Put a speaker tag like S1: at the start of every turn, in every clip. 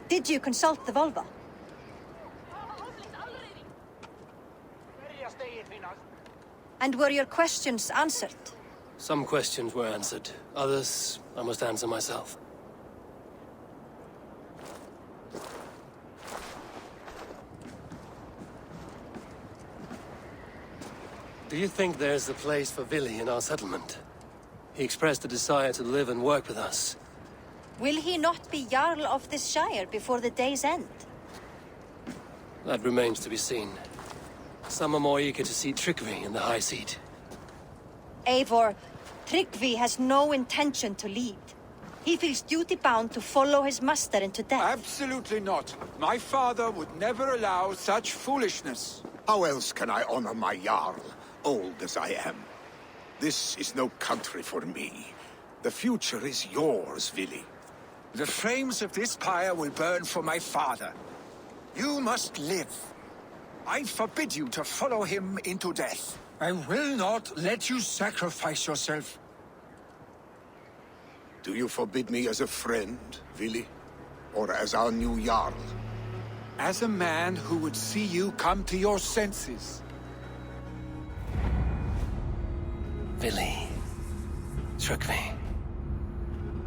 S1: Did you consult the Volva? And were your questions answered?
S2: Some questions were answered. Others, I must answer myself. Do you think there's a place for Vili in our settlement? He expressed a desire to live and work with us.
S1: Will he not be Jarl of this Shire before the day's end?
S2: That remains to be seen. Some are more eager to see Tryggvi in the high seat.
S1: Eivor, Tryggvi has no intention to lead. He feels duty-bound to follow his master into death.
S3: Absolutely not. My father would never allow such foolishness.
S4: How else can I honor my Jarl, old as I am? This is no country for me. The future is yours, Vili.
S3: The flames of this pyre will burn for my father. You must live. I forbid you to follow him into death. I will not let you sacrifice yourself.
S4: Do you forbid me as a friend, Vili? Or as our new Jarl?
S3: As a man who would see you come to your senses.
S2: Vili. Tryggvi.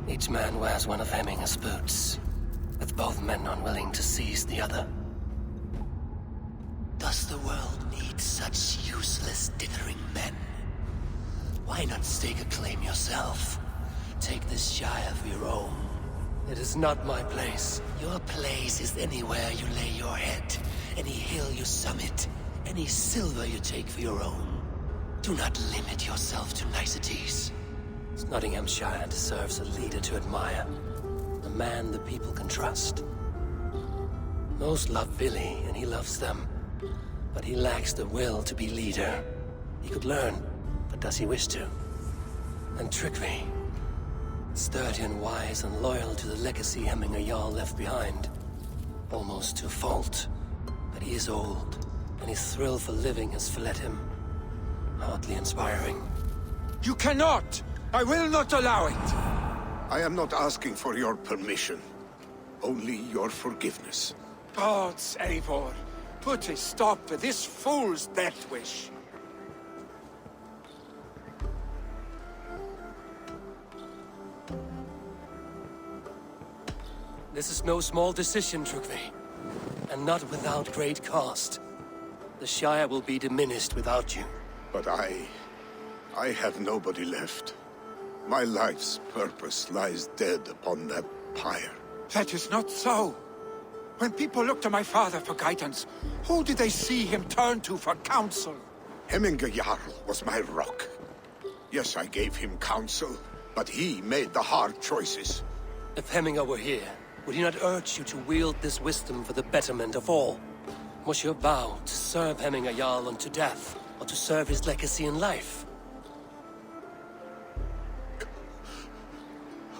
S2: Each man wears one of Hemminger's boots, with both men unwilling to seize the other.
S5: Does the world need such useless, dithering men? Why not stake a claim yourself? Take this Shire for your own.
S2: It is not my place.
S5: Your place is anywhere you lay your head, any hill you summit, any silver you take for your own. Do not limit yourself to niceties.
S2: Nottinghamshire deserves a leader to admire. A man the people can trust. Most love Vili, and he loves them. But he lacks the will to be leader. He could learn, but does he wish to? And Tryggvi. Sturdy and wise and loyal to the legacy Hemminger Jarl left behind. Almost to a fault. But he is old, and his thrill for living has fled him. Hardly inspiring.
S3: You cannot! I will not allow it!
S4: I am not asking for your permission. Only your forgiveness.
S3: Gods, Eivor, put a stop to this fool's death wish.
S2: This is no small decision, Tryggvi. And not without great cost. The Shire will be diminished without you.
S4: But I have nobody left. My life's purpose lies dead upon that pyre.
S3: That is not so. When people look to my father for guidance, who did they see him turn to for counsel?
S4: Hemminger Jarl was my rock. Yes, I gave him counsel, but he made the hard choices.
S2: If Hemminger were here, would he not urge you to wield this wisdom for the betterment of all? Was your vow to serve Hemminger Jarl unto death, or to serve his legacy in life?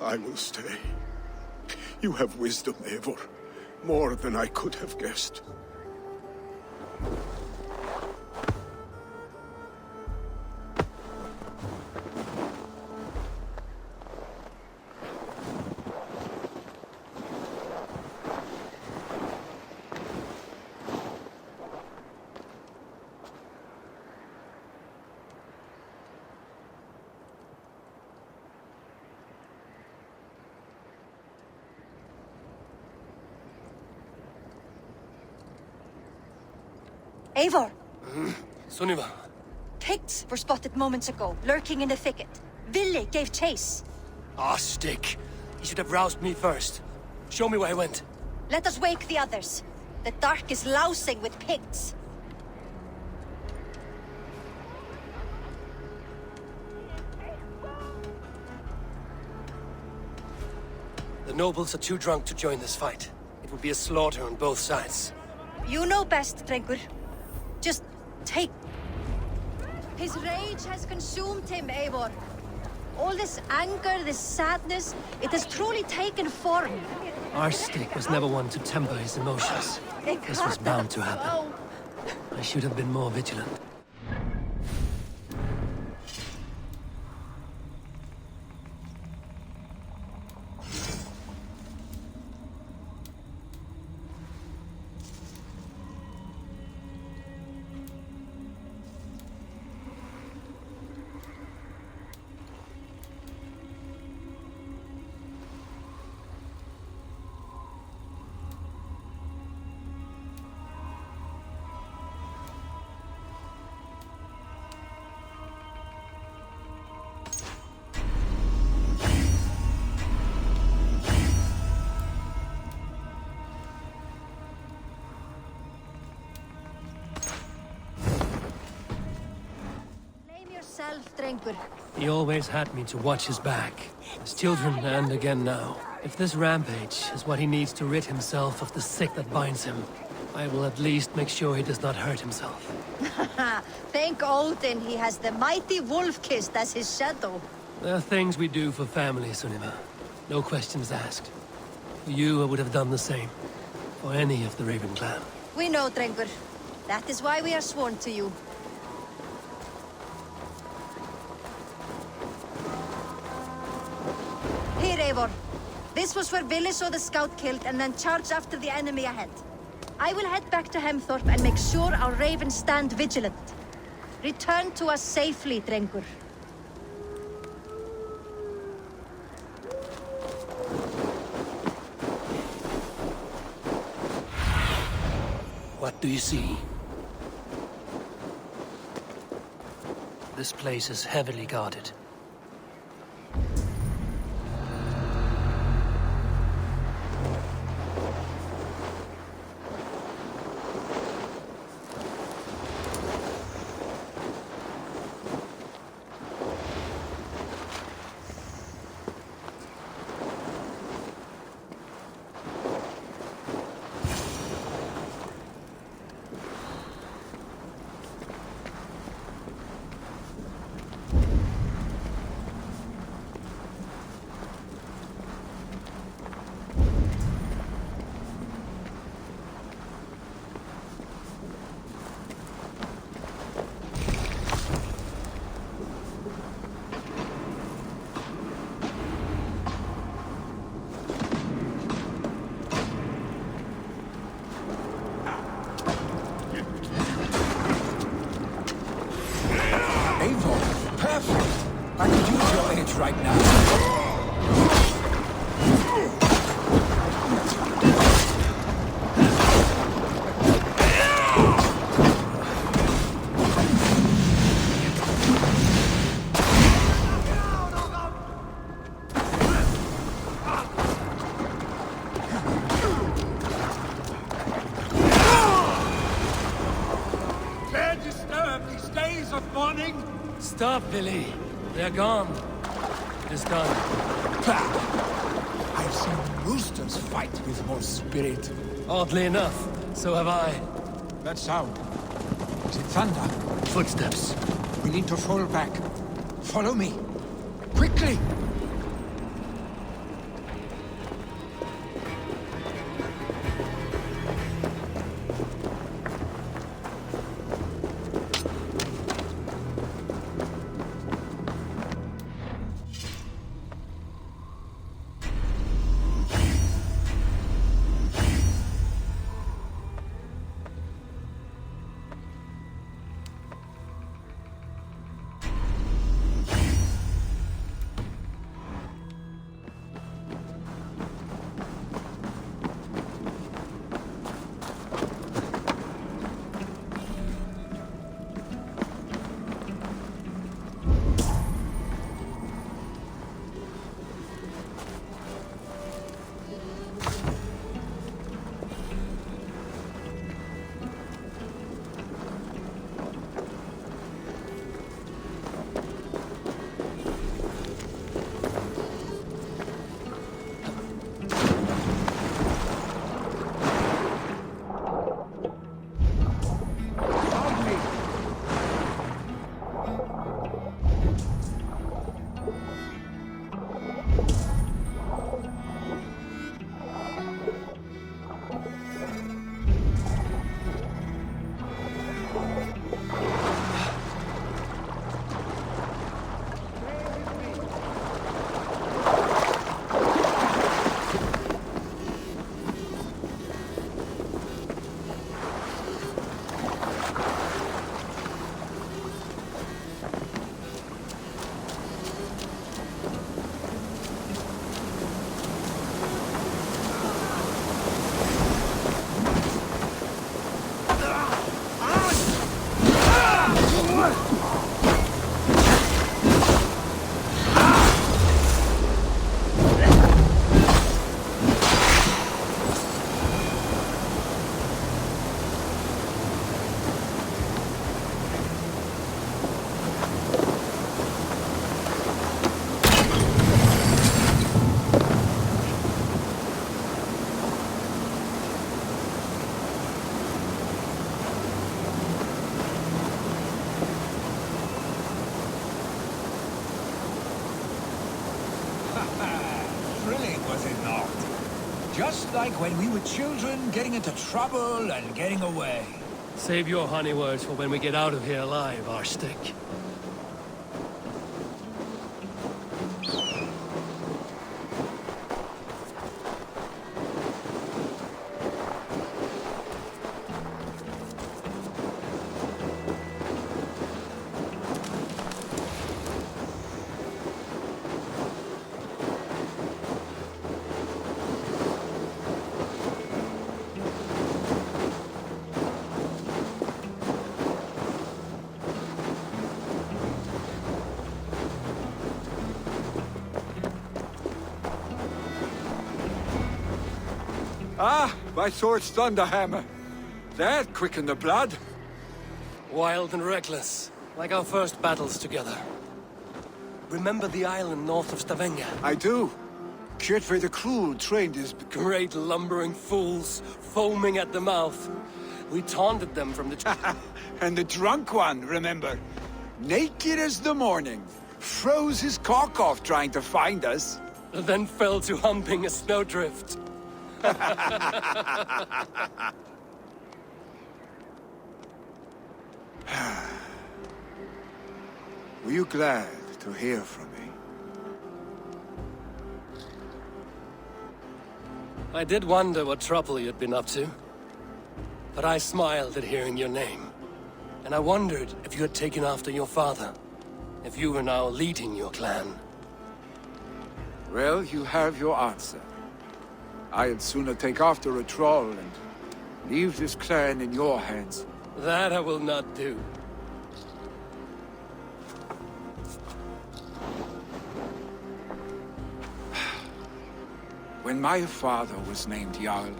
S4: I will stay. You have wisdom, Eivor. More than I could have guessed.
S1: Eivor!
S2: Sunniva.
S1: Picts were spotted moments ago, lurking in the thicket. Vili gave chase.
S2: Ah, stick. You should have roused me first. Show me where I went.
S1: Let us wake the others. The dark is lousing with Picts.
S2: The nobles are too drunk to join this fight. It would be a slaughter on both sides.
S1: You know best, Drengur. Just take... His rage has consumed him, Eivor. All this anger, this sadness, it has truly taken form.
S2: Arstic was never one to temper his emotions. This was bound to happen. I should have been more vigilant.
S1: Drengur.
S2: He always had me to watch his back. As children and again now. If this rampage is what he needs to rid himself of the sick that binds him, I will at least make sure he does not hurt himself.
S1: Thank Odin he has the mighty Wolf-Kissed as his shadow.
S2: There are things we do for family, Sunniva. No questions asked. For you, I would have done the same. For any of the Raven clan.
S1: We know, Drengur. That is why we are sworn to you. Here, Eivor. This was where Vili saw the scout killed and then charged after the enemy ahead. I will head back to Hemthorpe and make sure our ravens stand vigilant. Return to us safely, Drengur.
S2: What do you see? This place is heavily guarded.
S3: I could use your aid right now.
S4: Dare disturb these days of mourning?
S2: Stop, Vili. They're gone. It is done.
S3: I've seen roosters fight with more spirit.
S2: Oddly enough, so have I.
S3: That sound. Is it thunder?
S2: Footsteps.
S3: We need to fall back. Follow me. Quickly! Just like when we were children, getting into trouble and getting away.
S2: Save your honey words for when we get out of here alive, Arstick.
S3: Ah, my sword's thunderhammer. That quickened the blood.
S2: Wild and reckless, like our first battles together. Remember the island north of Stavanger?
S3: I do. Kjotve the Cruel trained his...
S2: Great lumbering fools, foaming at the mouth. We taunted them from the...
S3: And the drunk one, remember? Naked as the morning. Froze his cock off trying to find us.
S2: then fell to humping a snowdrift.
S3: Were you glad to hear from me?
S2: I did wonder what trouble you'd been up to. But I smiled at hearing your name. And I wondered if you had taken after your father. If you were now leading your clan.
S3: Well, you have your answer. I'd sooner take after a troll and leave this clan in your hands.
S2: That I will not do.
S3: When my father was named Jarl,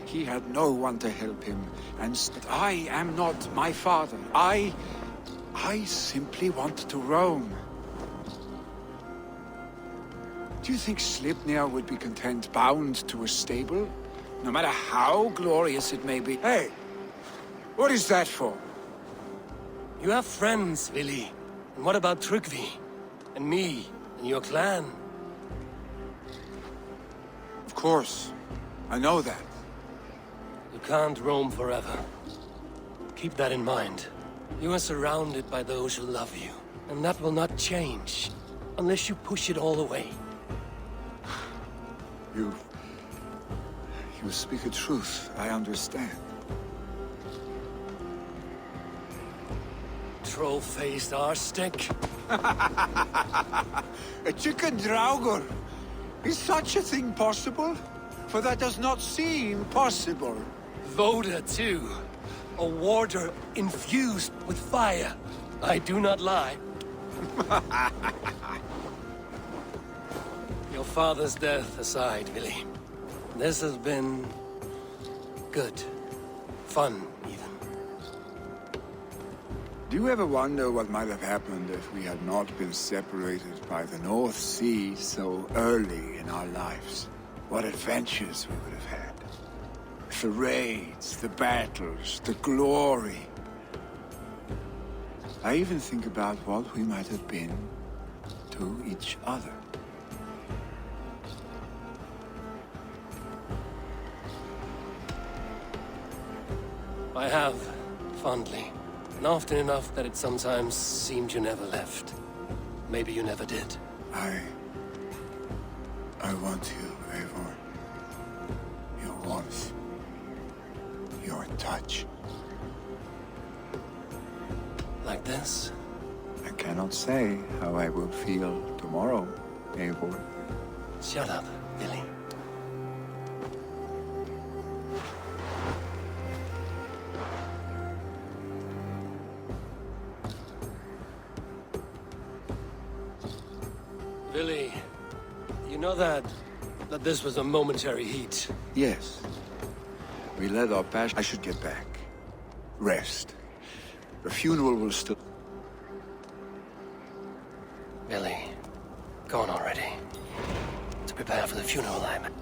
S3: he had no one to help him, and I am not my father. I simply want to roam. Do you think Sleipnir would be content bound to a stable? No matter how glorious it may be. Hey! What is that for?
S2: You have friends, Vili. And what about Tryggvi? And me? And your clan?
S3: Of course. I know that.
S2: You can't roam forever. Keep that in mind. You are surrounded by those who love you. And that will not change. Unless you push it all away.
S3: You speak a truth. I understand.
S2: Troll-faced Arstick.
S3: A chicken Draugr! Is such a thing possible? For that does not seem possible.
S2: Voda, too. A warder infused with fire. I do not lie. Your father's death aside, Vili. This has been... good. Fun, even.
S3: Do you ever wonder what might have happened if we had not been separated by the North Sea so early in our lives? What adventures we would have had. The raids, the battles, the glory. I even think about what we might have been to each other.
S2: I have, fondly. And often enough that it sometimes seemed you never left. Maybe you never did.
S3: I want you, Eivor. Your warmth. Your touch.
S2: Like this?
S3: I cannot say how I will feel tomorrow, Eivor.
S2: Shut up, Vili. Vili, you know that this was a momentary heat.
S3: Yes. We led our passion. I should get back. Rest. The funeral will still...
S2: Vili, go on already. To prepare for the funeral, I meant.